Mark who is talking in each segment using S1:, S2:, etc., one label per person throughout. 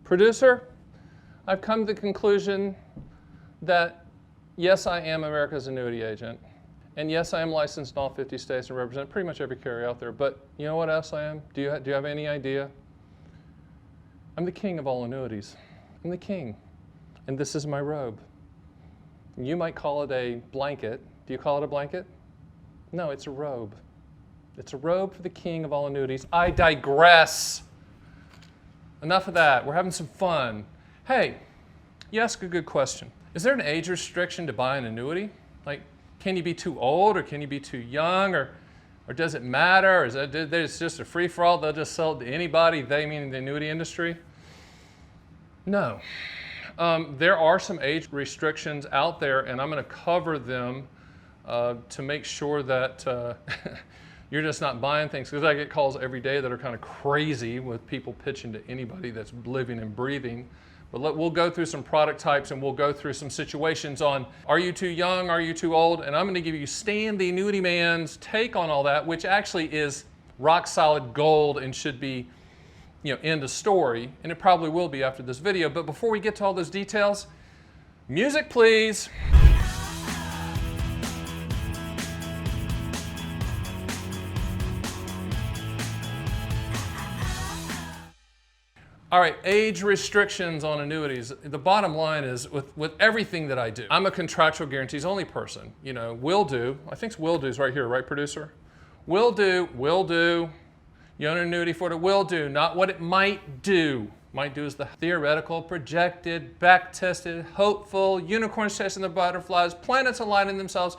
S1: Producer, I've come to the conclusion that yes, I am America's annuity agent. And yes, I am licensed in all 50 states and represent pretty much every carrier out there. But you know what else I am? Do you have any idea? I'm the king of all annuities. I'm the king. And this is my robe. You might call it a blanket. Do you call it a blanket? No, it's a robe. It's a robe for the king of all annuities. I digress. Enough of that. We're having some fun. Hey, you ask a good question. Is there an age restriction to buy an annuity? Like, can you be too old or can you be too young or does it matter? Or is it's just a free-for-all? They'll just sell it to anybody, they meaning the annuity industry? No. There are some age restrictions out there, and I'm going to cover them to make sure that you're just not buying things. Because I get calls every day that are kind of crazy with people pitching to anybody that's living and breathing. But we'll go through some product types and we'll go through some situations on, are you too young, are you too old? And I'm going to give you Stan the Annuity Man's take on all that, which actually is rock solid gold and should be, end of story. And it probably will be after this video. But before we get to all those details, music please. All right, age restrictions on annuities. The bottom line is with everything that I do, I'm a contractual guarantees only person. Will do. I think will do is right here, right, producer? Will do. You own an annuity for it, will do, not what it might do. Might do is the theoretical, projected, back-tested, hopeful, unicorns chasing the butterflies, planets aligning themselves,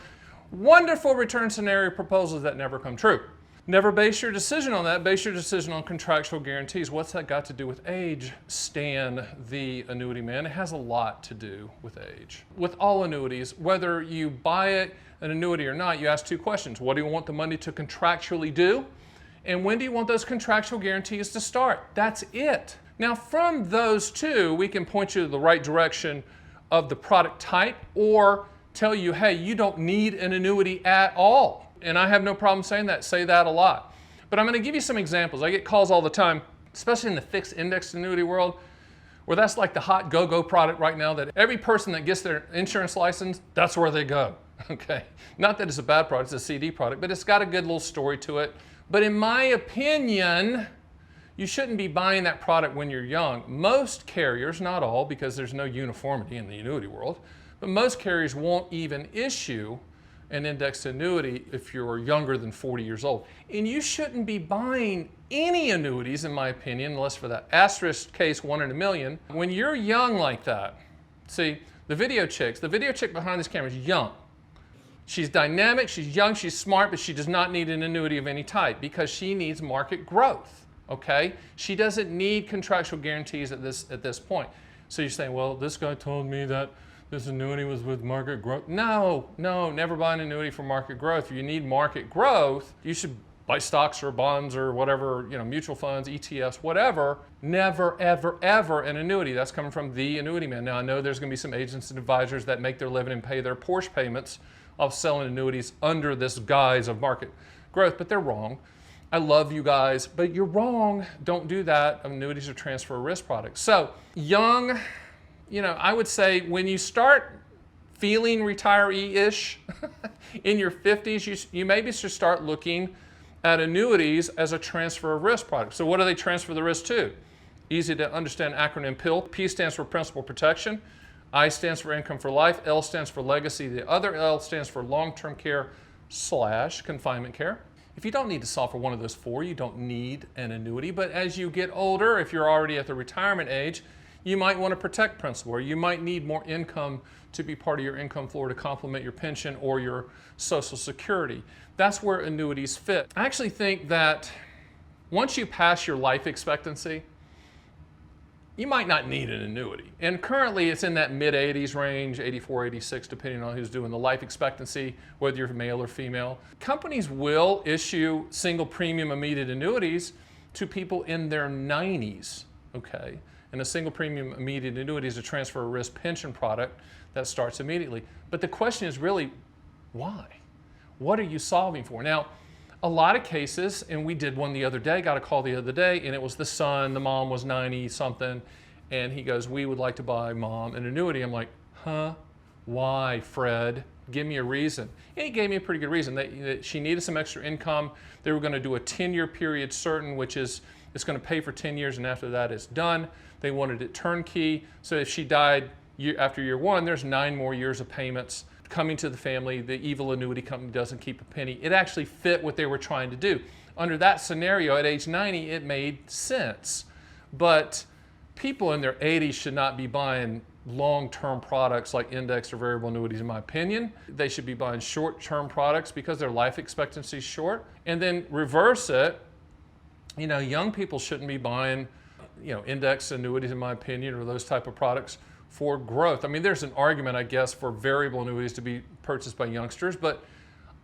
S1: wonderful return scenario proposals that never come true. Never base your decision on that. Base your decision on contractual guarantees. What's that got to do with age, Stan the Annuity Man? It has a lot to do with age. With all annuities, whether you buy an annuity or not, you ask two questions. What do you want the money to contractually do? And when do you want those contractual guarantees to start? That's it. Now from those two, we can point you to the right direction of the product type or tell you, hey, you don't need an annuity at all. And I have no problem saying that, say that a lot. But I'm going to give you some examples. I get calls all the time, especially in the fixed index annuity world, where that's like the hot go-go product right now that every person that gets their insurance license, that's where they go, okay? Not that it's a bad product, it's a CD product, but it's got a good little story to it. But in my opinion, you shouldn't be buying that product when you're young. Most carriers, not all, because there's no uniformity in the annuity world, but most carriers won't even issue an indexed annuity if you're younger than 40 years old. And you shouldn't be buying any annuities, in my opinion, unless for that asterisk case, 1 in a million. When you're young like that, see, the video chick behind this camera is young. She's dynamic, she's young, she's smart, but she does not need an annuity of any type because she needs market growth, okay? She doesn't need contractual guarantees at this point. So you're saying, well, this guy told me that this annuity was with market growth. No, never buy an annuity for market growth. If you need market growth, you should buy stocks or bonds or whatever, mutual funds, ETFs, whatever. Never, ever, ever an annuity. That's coming from the Annuity Man. Now, I know there's going to be some agents and advisors that make their living and pay their Porsche payments off selling annuities under this guise of market growth, but they're wrong. I love you guys, but you're wrong. Don't do that. Annuities are transfer risk products. So, young, I would say when you start feeling retiree-ish in your 50s, you maybe should start looking at annuities as a transfer of risk product. So what do they transfer the risk to? Easy to understand acronym PIL. P stands for principal protection. I stands for income for life. L stands for legacy. The other L stands for long-term care / confinement care. If you don't need to solve for one of those four, you don't need an annuity. But as you get older, if you're already at the retirement age, you might want to protect principal, or you might need more income to be part of your income floor to complement your pension or your Social Security. That's where annuities fit. I actually think that once you pass your life expectancy, you might not need an annuity. And currently it's in that mid-80s range, 84, 86, depending on who's doing the life expectancy, whether you're male or female. Companies will issue single premium immediate annuities to people in their 90s, okay? And a single premium immediate annuity is a transfer of risk pension product that starts immediately. But the question is really, why? What are you solving for? Now, a lot of cases, and we did one the other day, got a call the other day, and it was the son, the mom was 90 something, And he goes, we would like to buy Mom an annuity. I'm like, huh? Why, Fred? Give me a reason. And he gave me a pretty good reason. That she needed some extra income. They were going to do a 10-year period certain, which is it's going to pay for 10 years, and after that it's done. They wanted it turnkey. So if she died after year 1, there's 9 more years of payments coming to the family. The evil annuity company doesn't keep a penny. It actually fit what they were trying to do. Under that scenario, at age 90, it made sense. But people in their 80s should not be buying long-term products like index or variable annuities, in my opinion. They should be buying short-term products because their life expectancy is short. And then reverse it, young people shouldn't be buying, index annuities, in my opinion, or those type of products for growth. I mean, there's an argument, I guess, for variable annuities to be purchased by youngsters, but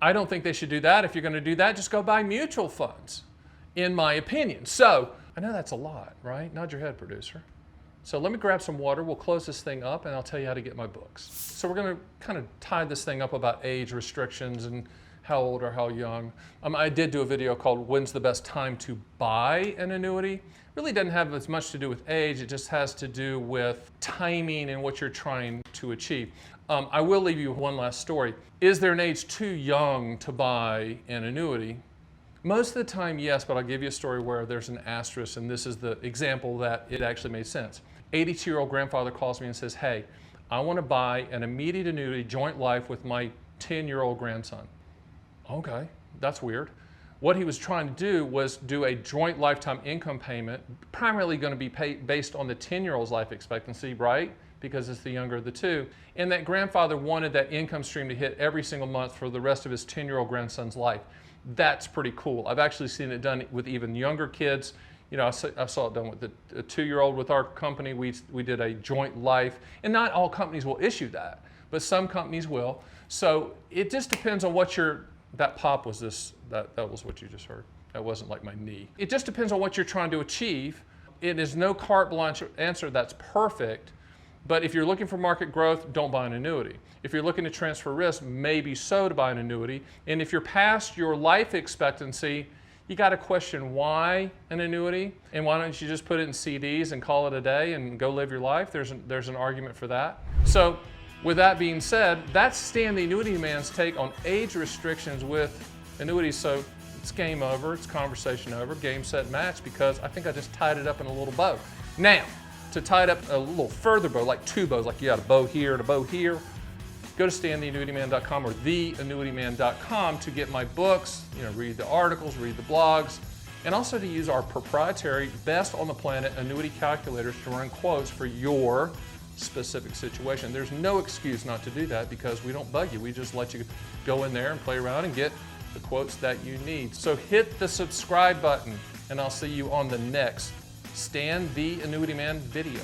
S1: I don't think they should do that. If you're going to do that, just go buy mutual funds, in my opinion. So, I know that's a lot, right? Nod your head, producer. So let me grab some water, we'll close this thing up, and I'll tell you how to get my books. So we're going to kind of tie this thing up about age restrictions and how old or how young. I did do a video called When's the Best Time to Buy an Annuity? Really doesn't have as much to do with age, it just has to do with timing and what you're trying to achieve. I will leave you with one last story. Is there an age too young to buy an annuity? Most of the time, yes, but I'll give you a story where there's an asterisk, and this is the example that it actually made sense. 82-year-old grandfather calls me and says, hey, I want to buy an immediate annuity, joint life with my 10-year-old grandson. Okay, that's weird. What he was trying to do was do a joint lifetime income payment, primarily going to be based on the 10-year-old's life expectancy, right? Because it's the younger of the two. And that grandfather wanted that income stream to hit every single month for the rest of his 10-year-old grandson's life. That's pretty cool. I've actually seen it done with even younger kids. I saw it done with a 2-year-old with our company. We did a joint life, and not all companies will issue that, but some companies will. So it just depends on what that pop was that was what you just heard. That wasn't like my knee. It just depends on what you're trying to achieve. It is no carte blanche answer that's perfect, but if you're looking for market growth, don't buy an annuity. If you're looking to transfer risk, maybe so to buy an annuity. And if you're past your life expectancy, you got to question why an annuity, and why don't you just put it in CDs and call it a day and go live your life? There's an argument for that. So with that being said, that's Stan the Annuity Man's take on age restrictions with annuities. So it's game over, it's conversation over, game, set, match, because I think I just tied it up in a little bow. Now, to tie it up a little further bow, like 2 bows, like you got a bow here and a bow here, go to stantheannuityman.com or theannuityman.com to get my books, read the articles, read the blogs, and also to use our proprietary, best on the planet annuity calculators to run quotes for your specific situation. There's no excuse not to do that because we don't bug you. We just let you go in there and play around and get the quotes that you need. So hit the subscribe button, and I'll see you on the next Stan the Annuity Man video.